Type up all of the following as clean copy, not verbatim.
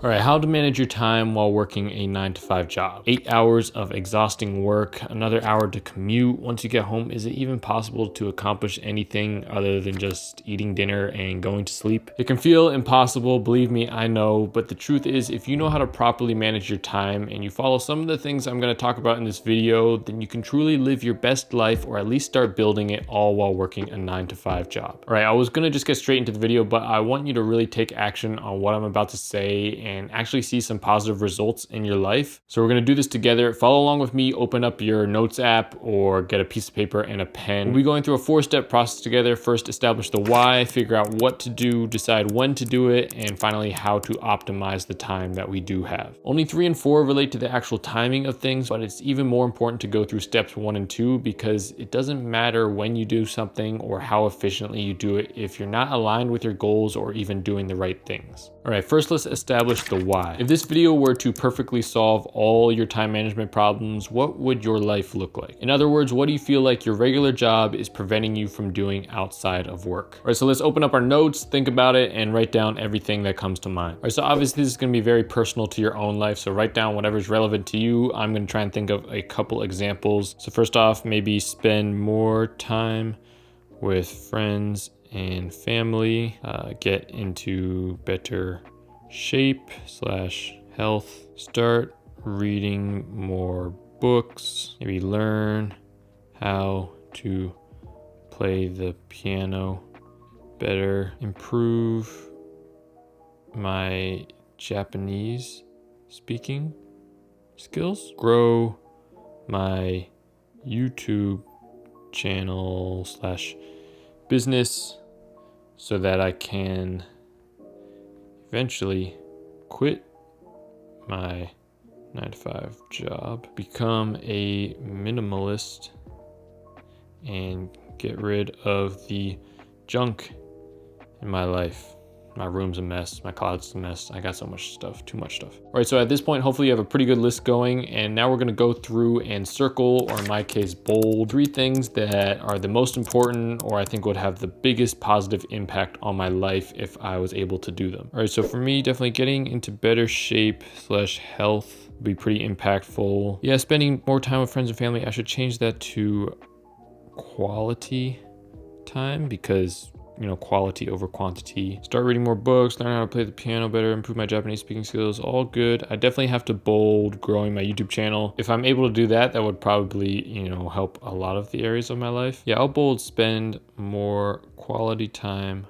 All right, how to manage your time while working a 9 to 5 job. 8 hours of exhausting work, another hour to commute. Once you get home, is it even possible to accomplish anything other than just eating dinner and going to sleep? It can feel impossible, believe me, I know, but the truth is if you know how to properly manage your time and you follow some of the things I'm gonna talk about in this video, then you can truly live your best life or at least start building it all while working a 9 to 5 job. All right, I was gonna just get straight into the video, but I want you to really take action on what I'm about to say and actually see some positive results in your life. So we're gonna do this together. Follow along with me, open up your notes app or get a piece of paper and a pen. We'll be going through a 4-step process together. First, establish the why, figure out what to do, decide when to do it, and finally how to optimize the time that we do have. Only 3 and 4 relate to the actual timing of things, but it's even more important to go through steps 1 and 2 because it doesn't matter when you do something or how efficiently you do it if you're not aligned with your goals or even doing the right things. All right, first let's establish the why. If this video were to perfectly solve all your time management problems, what would your life look like? In other words, what do you feel like your regular job is preventing you from doing outside of work? All right, so let's open up our notes, think about it, and write down everything that comes to mind. All right, so obviously this is gonna be very personal to your own life, so write down whatever's relevant to you. I'm gonna try and think of a couple examples. So first off, maybe spend more time with friends and family, get into better shape / health, start reading more books, maybe learn how to play the piano better, improve my Japanese speaking skills, grow my YouTube channel / business so that I can eventually quit my 9 to 5 job, become a minimalist, and get rid of the junk in my life. My room's a mess, my closet's a mess. I got so much stuff, too much stuff. All right, so at this point, hopefully you have a pretty good list going, and now we're gonna go through and circle, or in my case, bold, 3 things that are the most important, or I think would have the biggest positive impact on my life if I was able to do them. All right, so for me, definitely getting into better shape / health would be pretty impactful. Yeah, spending more time with friends and family, I should change that to quality time because quality over quantity. Start reading more books, learn how to play the piano better, improve my Japanese speaking skills, all good. I definitely have to bold growing my YouTube channel. If I'm able to do that, that would probably, help a lot of the areas of my life. Yeah, I'll bold spend more quality time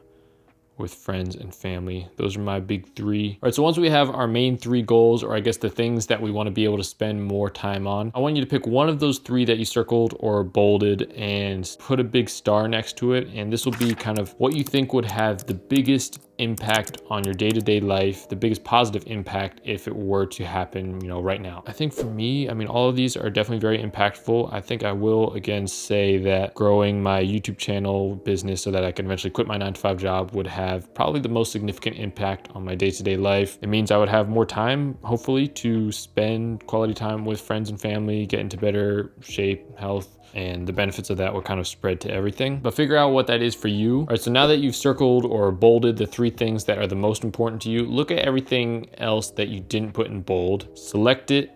with friends and family. Those are my big 3. All right, so once we have our main 3 goals, or I guess the things that we want to be able to spend more time on, I want you to pick one of those 3 that you circled or bolded and put a big star next to it. And this will be kind of what you think would have the biggest impact on your day-to-day life, the biggest positive impact if it were to happen, right now. I think for me, all of these are definitely very impactful. I think I will again say that growing my YouTube channel business so that I can eventually quit my 9 to 5 job would have probably the most significant impact on my day-to-day life. It means I would have more time, hopefully, to spend quality time with friends and family, get into better shape, health, and the benefits of that will kind of spread to everything. But figure out what that is for you. All right, so now that you've circled or bolded the 3 things that are the most important to you, look at everything else that you didn't put in bold, select it,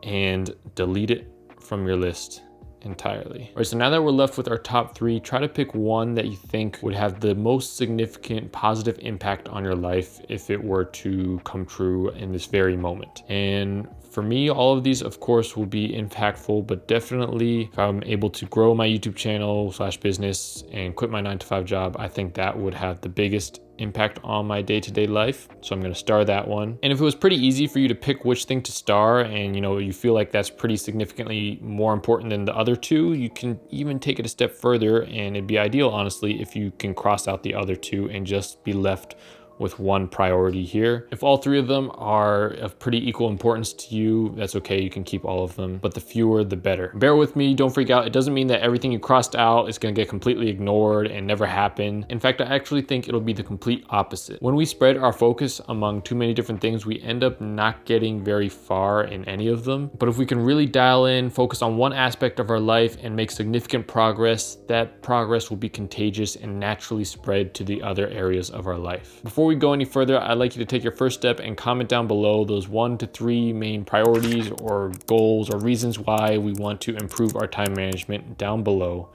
and delete it from your list entirely. All right, so now that we're left with our top 3, try to pick one that you think would have the most significant positive impact on your life if it were to come true in this very moment. And for me, all of these, of course, will be impactful, but definitely if I'm able to grow my YouTube channel / business and quit my 9 to 5 job, I think that would have the biggest impact on my day-to-day life. So I'm going to star that one. And if it was pretty easy for you to pick which thing to star and you feel like that's pretty significantly more important than the other 2, you can even take it a step further, and it'd be ideal, honestly, if you can cross out the other 2 and just be left with one priority here. If all 3 of them are of pretty equal importance to you, that's okay, you can keep all of them, but the fewer the better. Bear with me, don't freak out. It doesn't mean that everything you crossed out is gonna get completely ignored and never happen. In fact, I actually think it'll be the complete opposite. When we spread our focus among too many different things, we end up not getting very far in any of them. But if we can really dial in, focus on one aspect of our life and make significant progress, that progress will be contagious and naturally spread to the other areas of our life. Before we go any further, I'd like you to take your first step and comment down below those 1 to 3 main priorities or goals or reasons why we want to improve our time management down below.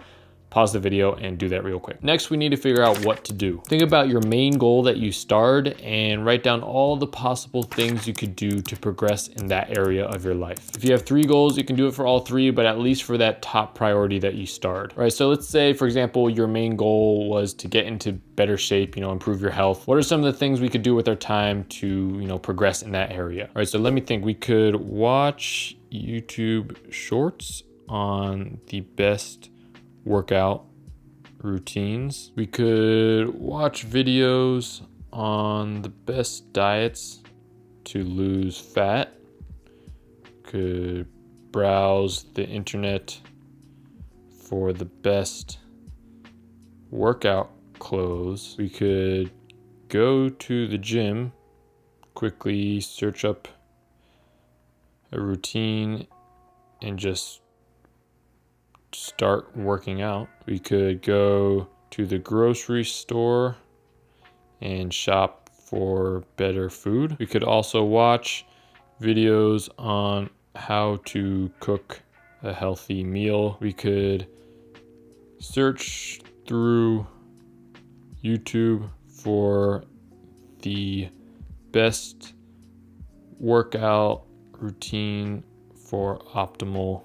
Pause the video and do that real quick. Next, we need to figure out what to do. Think about your main goal that you started and write down all the possible things you could do to progress in that area of your life. If you have 3 goals, you can do it for all 3, but at least for that top priority that you started. All right, so let's say, for example, your main goal was to get into better shape, improve your health. What are some of the things we could do with our time to, progress in that area? All right, so let me think. We could watch YouTube shorts on the best workout routines. We could watch videos on the best diets to lose fat. Could browse the internet for the best workout clothes. We could go to the gym, quickly search up a routine and just start working out. We could go to the grocery store and shop for better food. We could also watch videos on how to cook a healthy meal. We could search through YouTube for the best workout routine for optimal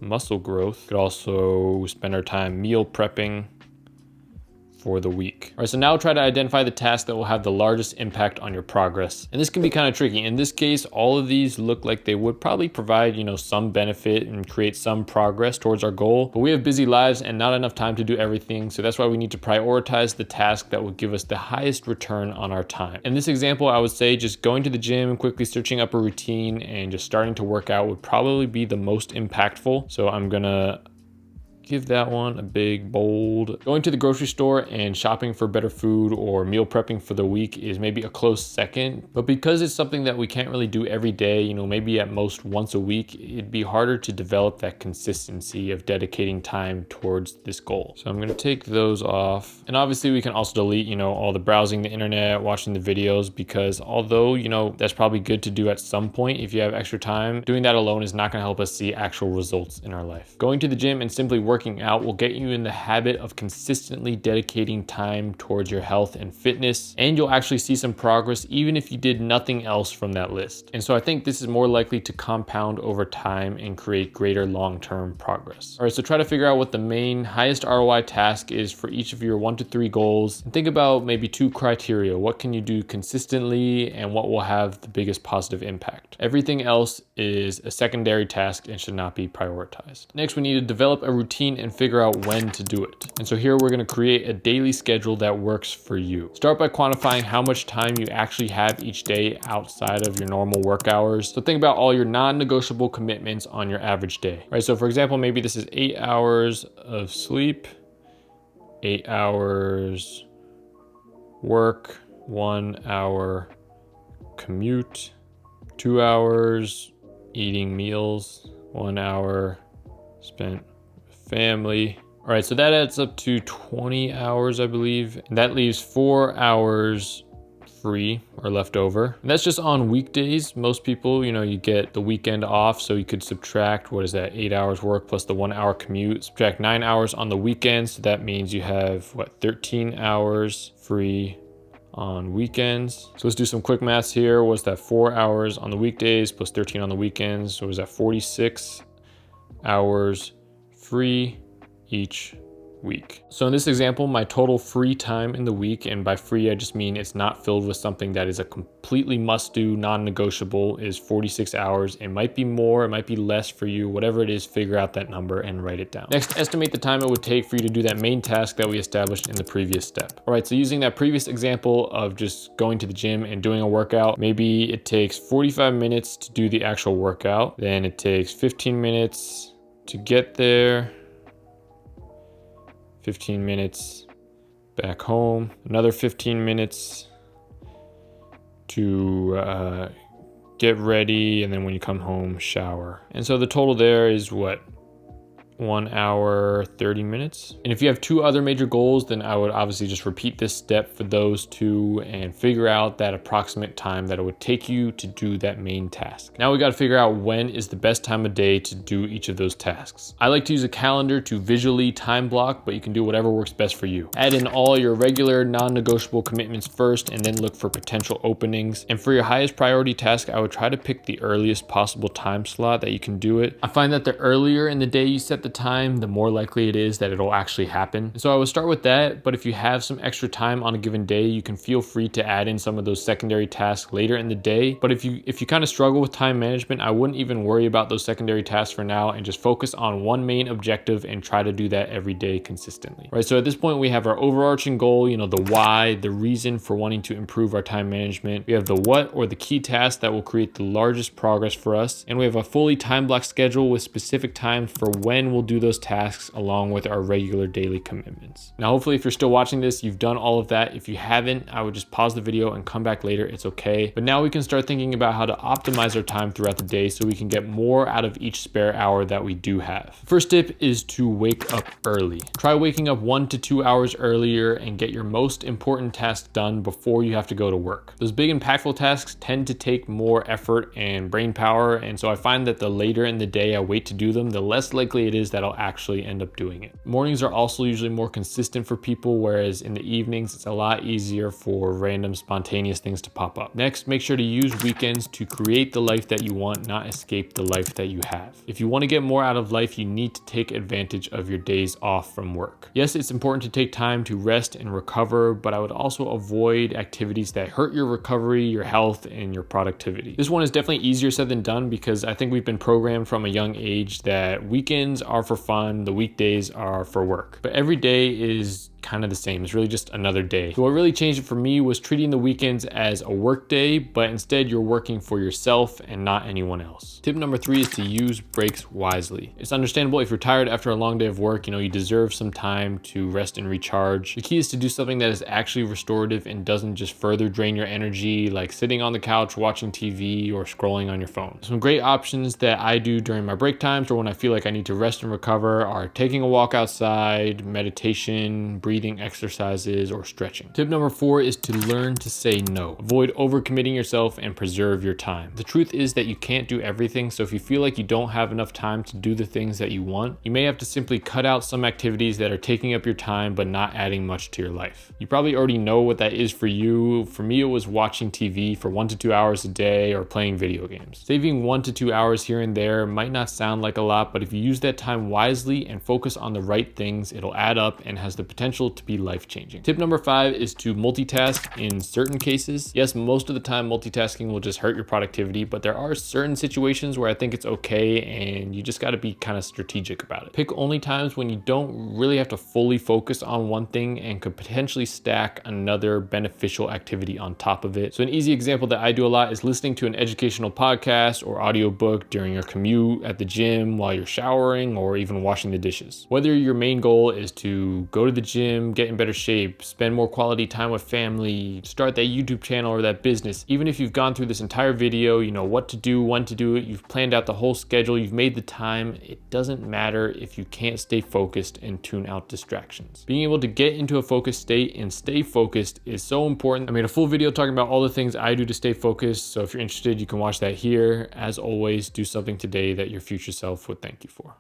muscle growth. We could also spend our time meal prepping for the week. All right, so now try to identify the task that will have the largest impact on your progress. And this can be kind of tricky. In this case, all of these look like they would probably provide, some benefit and create some progress towards our goal, but we have busy lives and not enough time to do everything. So that's why we need to prioritize the task that will give us the highest return on our time. In this example, I would say just going to the gym, quickly searching up a routine and just starting to work out would probably be the most impactful. So I'm gonna give that one a big bold. Going to the grocery store and shopping for better food or meal prepping for the week is maybe a close second, but because it's something that we can't really do every day, maybe at most once a week, it'd be harder to develop that consistency of dedicating time towards this goal. So I'm gonna take those off. And obviously we can also delete, all the browsing the internet, watching the videos, because although, that's probably good to do at some point if you have extra time, doing that alone is not gonna help us see actual results in our life. Going to the gym and simply working out will get you in the habit of consistently dedicating time towards your health and fitness, and you'll actually see some progress even if you did nothing else from that list. And so I think this is more likely to compound over time and create greater long-term progress. All right, so try to figure out what the main highest ROI task is for each of your 1 to 3 goals, and think about maybe 2 criteria. What can you do consistently and what will have the biggest positive impact? Everything else is a secondary task and should not be prioritized. Next, we need to develop a routine and figure out when to do it. And so here we're going to create a daily schedule that works for you. Start by quantifying how much time you actually have each day outside of your normal work hours. So think about all your non-negotiable commitments on your average day. Right? So for example, maybe this is 8 hours of sleep, 8 hours work, 1 hour commute, 2 hours eating meals, 1 hour spent family. All right, so that adds up to 20 hours, I believe. And that leaves 4 hours free or left over. And that's just on weekdays. Most people, you get the weekend off, so you could subtract, 8 hours work plus the 1 hour commute, subtract 9 hours on the weekends. So that means you have 13 hours free on weekends. So let's do some quick maths here. What's that? 4 hours on the weekdays plus 13 on the weekends. So was that 46 hours free each week? So in this example, my total free time in the week, and by free I just mean it's not filled with something that is a completely must-do, non-negotiable, is 46 hours. It might be more, it might be less for you, whatever it is, figure out that number and write it down. Next, estimate the time it would take for you to do that main task that we established in the previous step. All right, so using that previous example of just going to the gym and doing a workout, maybe it takes 45 minutes to do the actual workout, then it takes 15 minutes to get there, 15 minutes back home, another 15 minutes to get ready, and then when you come home, shower. And so the total there is 1 hour 30 minutes. And if you have 2 other major goals, then I would obviously just repeat this step for those 2 and figure out that approximate time that it would take you to do that main task. Now we got to figure out when is the best time of day to do each of those tasks. I like to use a calendar to visually time block, but you can do whatever works best for you. Add in all your regular non-negotiable commitments first and then look for potential openings. And for your highest priority task, I would try to pick the earliest possible time slot that you can do it. I find that the earlier in the day you set the time, the more likely it is that it'll actually happen. So I would start with that, but if you have some extra time on a given day, you can feel free to add in some of those secondary tasks later in the day. But if you kind of struggle with time management, I wouldn't even worry about those secondary tasks for now and just focus on one main objective and try to do that every day consistently. Right, so at this point we have our overarching goal, the why, the reason for wanting to improve our time management. We have the what, or the key task that will create the largest progress for us. And we have a fully time block schedule with specific times for when we'll do those tasks along with our regular daily commitments. Now, hopefully if you're still watching this, you've done all of that. If you haven't, I would just pause the video and come back later. It's okay. But now we can start thinking about how to optimize our time throughout the day so we can get more out of each spare hour that we do have. First tip is to wake up early. Try waking up 1 to 2 hours earlier and get your most important tasks done before you have to go to work. Those big impactful tasks tend to take more effort and brain power, and so I find that the later in the day I wait to do them, the less likely it is that I'll actually end up doing it. Mornings are also usually more consistent for people, whereas in the evenings it's a lot easier for random spontaneous things to pop up. Next, make sure to use weekends to create the life that you want, not escape the life that you have. If you want to get more out of life, you need to take advantage of your days off from work. Yes, it's important to take time to rest and recover, but I would also avoid activities that hurt your recovery, your health, and your productivity. This one is definitely easier said than done because I think we've been programmed from a young age that weekends are for fun, the weekdays are for work. But every day is kind of the same. It's really just another day. So what really changed it for me was treating the weekends as a work day, but instead you're working for yourself and not anyone else. Tip number 3 is to use breaks wisely. It's understandable if you're tired after a long day of work, you deserve some time to rest and recharge. The key is to do something that is actually restorative and doesn't just further drain your energy, like sitting on the couch watching TV or scrolling on your phone. Some great options that I do during my break times or when I feel like I need to rest and recover are taking a walk outside, meditation, breathing exercises, or stretching. Tip number 4 is to learn to say no. Avoid overcommitting yourself and preserve your time. The truth is that you can't do everything, so if you feel like you don't have enough time to do the things that you want, you may have to simply cut out some activities that are taking up your time but not adding much to your life. You probably already know what that is for you. For me, it was watching TV for 1 to 2 hours a day or playing video games. Saving 1 to 2 hours here and there might not sound like a lot, but if you use that time wisely and focus on the right things, it'll add up and has the potential to be life-changing. Tip number 5 is to multitask in certain cases. Yes, most of the time multitasking will just hurt your productivity, but there are certain situations where I think it's okay and you just got to be kind of strategic about it. Pick only times when you don't really have to fully focus on one thing and could potentially stack another beneficial activity on top of it. So an easy example that I do a lot is listening to an educational podcast or audiobook during your commute, at the gym, while you're showering, or even washing the dishes. Whether your main goal is to go to the gym, get in better shape, spend more quality time with family, start that YouTube channel or that business, even if you've gone through this entire video, you know what to do, when to do it, you've planned out the whole schedule, you've made the time, it doesn't matter if you can't stay focused and tune out distractions. Being able to get into a focused state and stay focused is so important. I made a full video talking about all the things I do to stay focused, so if you're interested, you can watch that here. As always, do something today that your future self would thank you for.